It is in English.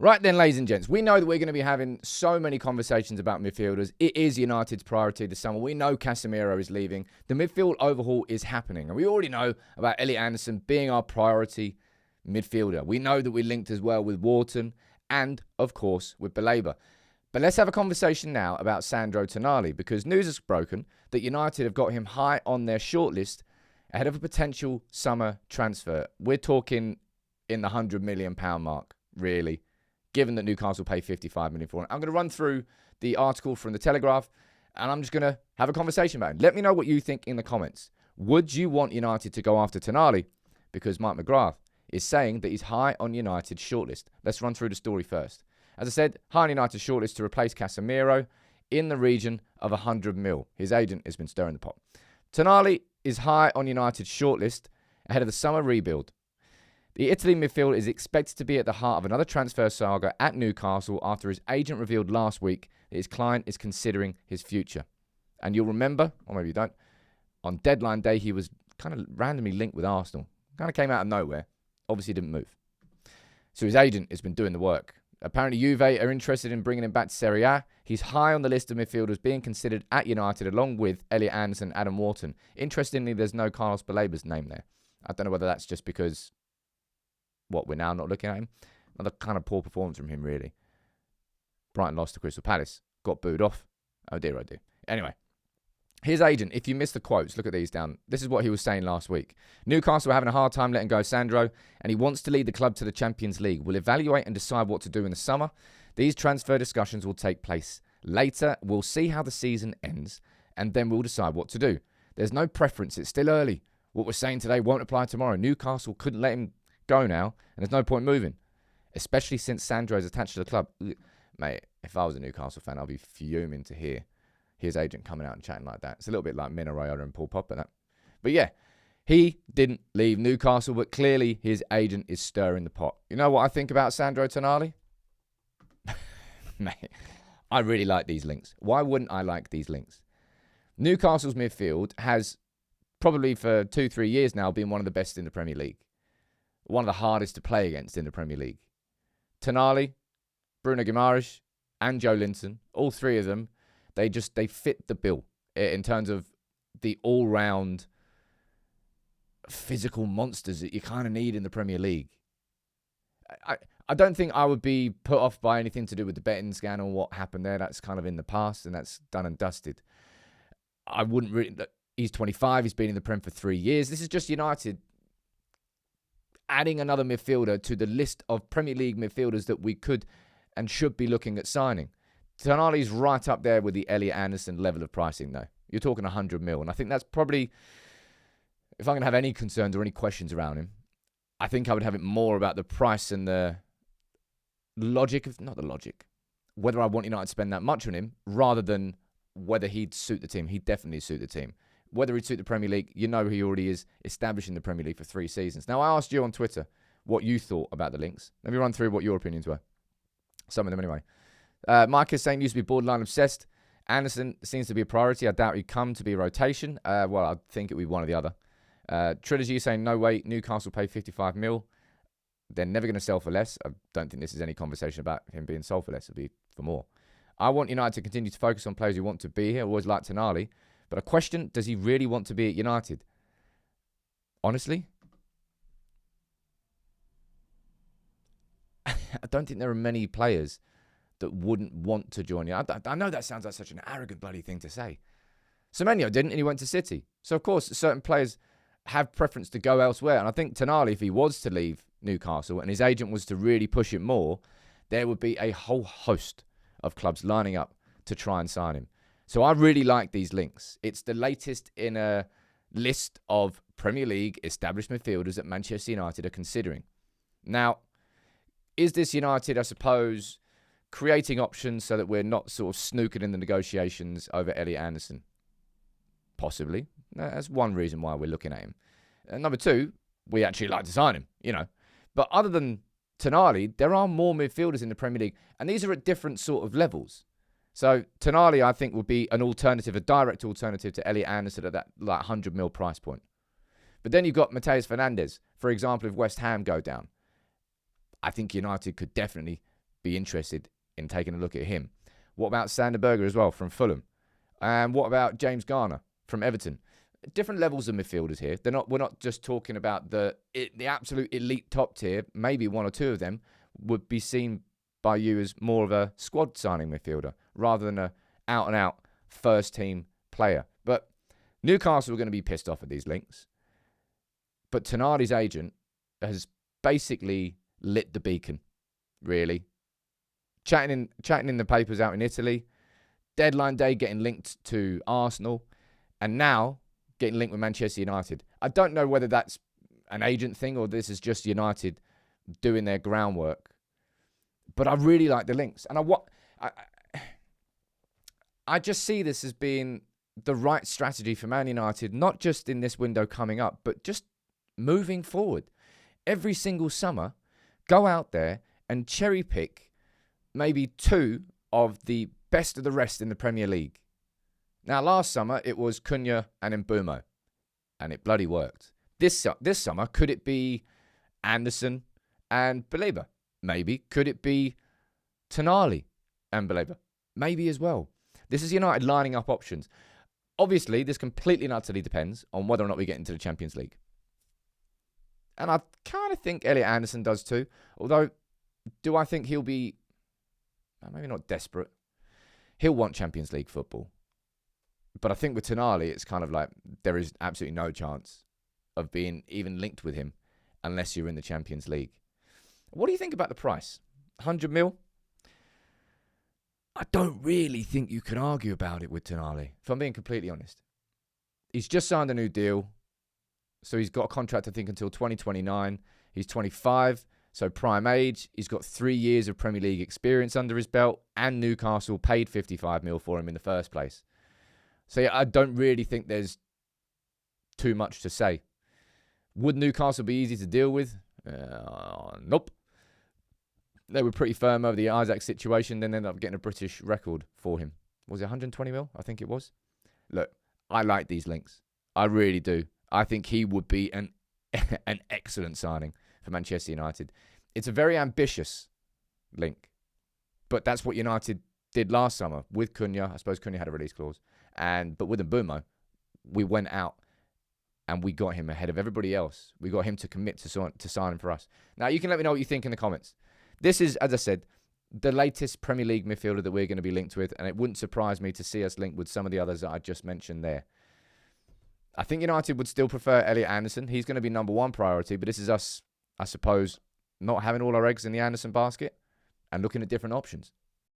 Right then, ladies and gents, we know that we're going to be having so many conversations about midfielders. It is United's priority this summer. We know Casemiro is leaving. The midfield overhaul is happening. And we already know about Elliot Anderson being our priority midfielder. We know that we're linked as well with Wharton and, of course, with Baleba. But let's have a conversation now about Sandro Tonali, because news has broken that United have got him high on their shortlist ahead of a potential summer transfer. We're talking in the £100 million mark, really, given that Newcastle pay $55 million for it. I'm going to run through the article from the Telegraph, and I'm just going to have a conversation about it. Let me know what you think in the comments. Would you want United to go after Tanali? Because Mike McGrath is saying that he's high on United's shortlist. Let's run through the story first. As I said, high on United's shortlist to replace Casemiro in the region of $100 million. His agent has been stirring the pot. Tanali is high on United's shortlist ahead of the summer rebuild. The Italy midfield is expected to be at the heart of another transfer saga at Newcastle after his agent revealed last week that his client is considering his future. And you'll remember, or maybe you don't, on deadline day he was kind of randomly linked with Arsenal. Kind of came out of nowhere. Obviously didn't move. So his agent has been doing the work. Apparently Juve are interested in bringing him back to Serie A. He's high on the list of midfielders being considered at United along with Elliot Anderson and Adam Wharton. Interestingly, there's no Carlos Baleba's name there. I don't know whether that's just because we're now not looking at him. Another kind of poor performance from him, really. Brighton lost to Crystal Palace. Got booed off. Oh dear, oh dear. Anyway, his agent, if you missed the quotes, look at these down. This is what he was saying last week. Newcastle are having a hard time letting go Sandro, and he wants to lead the club to the Champions League. We'll evaluate and decide what to do in the summer. These transfer discussions will take place later. We'll see how the season ends, and then we'll decide what to do. There's no preference. It's still early. What we're saying today won't apply tomorrow. Newcastle couldn't let him go now, and there's no point moving, especially since Sandro is attached to the club. Mate, if I was a Newcastle fan, I'd be fuming to hear his agent coming out and chatting like that. It's a little bit like Mino Raiola and Paul Pogba. But yeah, he didn't leave Newcastle, but clearly his agent is stirring the pot. You know what I think about Sandro Tonali? Mate, I really like these links. Why wouldn't I like these links? Newcastle's midfield has probably for 2-3 years now been one of the best in the Premier League. One of the hardest to play against in the Premier League. Tanali, Bruno Guimaraes, and Joe Linton, all three of them, they fit the bill in terms of the all-round physical monsters that you kind of need in the Premier League. I don't think I would be put off by anything to do with the betting scandal, what happened there. That's kind of in the past, and that's done and dusted. I wouldn't really... He's 25, he's been in the Prem for 3 years. This is just United adding another midfielder to the list of Premier League midfielders that we could and should be looking at signing. Tonali's right up there with the Elliot Anderson level of pricing, though. You're talking $100 million. And I think that's probably, if I'm going to have any concerns or any questions around him, I think I would have it more about the price and the logic of, not the logic, whether I want United to spend that much on him rather than whether he'd suit the team. He'd definitely suit the team. Whether he'd suit the Premier League, you know he already is established in the Premier League for 3 seasons. Now, I asked you on Twitter what you thought about the links. Let me run through what your opinions were. Some of them anyway. Mike is saying used to be borderline obsessed. Anderson seems to be a priority. I doubt he'd come to be a rotation. Well, I think it would be one or the other. Trilogy is saying no way. Newcastle pay $55 million. They're never going to sell for less. I don't think this is any conversation about him being sold for less. It'll be for more. I want United to continue to focus on players who want to be here. I always like Tanali. But a question, does he really want to be at United? Honestly, I don't think there are many players that wouldn't want to join you. I know that sounds like such an arrogant bloody thing to say. Semenyo didn't, and he went to City. So, of course, certain players have preference to go elsewhere. And I think Tanali, if he was to leave Newcastle and his agent was to really push it more, there would be a whole host of clubs lining up to try and sign him. So I really like these links. It's the latest in a list of Premier League established midfielders that Manchester United are considering. Now, is this United, I suppose, creating options so that we're not sort of snookered in the negotiations over Elliot Anderson? Possibly. That's one reason why we're looking at him. And number two, we actually like to sign him, you know. But other than Tanali, there are more midfielders in the Premier League, and these are at different sort of levels. So Tanali, I think, would be an alternative, a direct alternative to Elliot Anderson at that like $100 million price point. But then you've got Mateus Fernandes, for example, if West Ham go down. I think United could definitely be interested in taking a look at him. What about Sander Berge as well from Fulham? And what about James Garner from Everton? Different levels of midfielders here. We're not just talking about the absolute elite top tier. Maybe one or two of them would be seen by you as more of a squad signing midfielder rather than a out and out first team player. But Newcastle are going to be pissed off at these links. But Tonali's agent has basically lit the beacon, really. Chatting in the papers out in Italy, deadline day getting linked to Arsenal, and now getting linked with Manchester United. I don't know whether that's an agent thing or this is just United doing their groundwork, but I really like the links. And I just see this as being the right strategy for Man United, not just in this window coming up, but just moving forward. Every single summer, go out there and cherry pick maybe two of the best of the rest in the Premier League. Now, last summer, it was Cunha and Mbeumo, and it bloody worked. This summer, could it be Anderson and Baleba? Maybe. Could it be Tanali and Baleba? Maybe as well. This is United lining up options. Obviously, this completely and utterly depends on whether or not we get into the Champions League. And I kind of think Elliot Anderson does too. Although, do I think he'll be, maybe not desperate. He'll want Champions League football. But I think with Tanali, it's kind of like there is absolutely no chance of being even linked with him unless you're in the Champions League. What do you think about the price? 100 mil? I don't really think you can argue about it with Tanali, if I'm being completely honest. He's just signed a new deal. So he's got a contract, I think, until 2029. He's 25, so prime age. He's got 3 years of Premier League experience under his belt, and Newcastle paid 55 mil for him in the first place. So yeah, I don't really think there's too much to say. Would Newcastle be easy to deal with? Nope. They were pretty firm over the Isaac situation, then ended up getting a British record for him. Was it 120 mil? I think it was. Look, I like these links. I really do. I think he would be an excellent signing for Manchester United. It's a very ambitious link, but that's what United did last summer with Cunha. I suppose Cunha had a release clause, but with Mbeumo, we went out and we got him ahead of everybody else. We got him to commit to signing for us. Now you can let me know what you think in the comments. This is, as I said, the latest Premier League midfielder that we're going to be linked with, and it wouldn't surprise me to see us linked with some of the others that I just mentioned there. I think United would still prefer Elliot Anderson. He's going to be number one priority, but this is us, I suppose, not having all our eggs in the Anderson basket and looking at different options.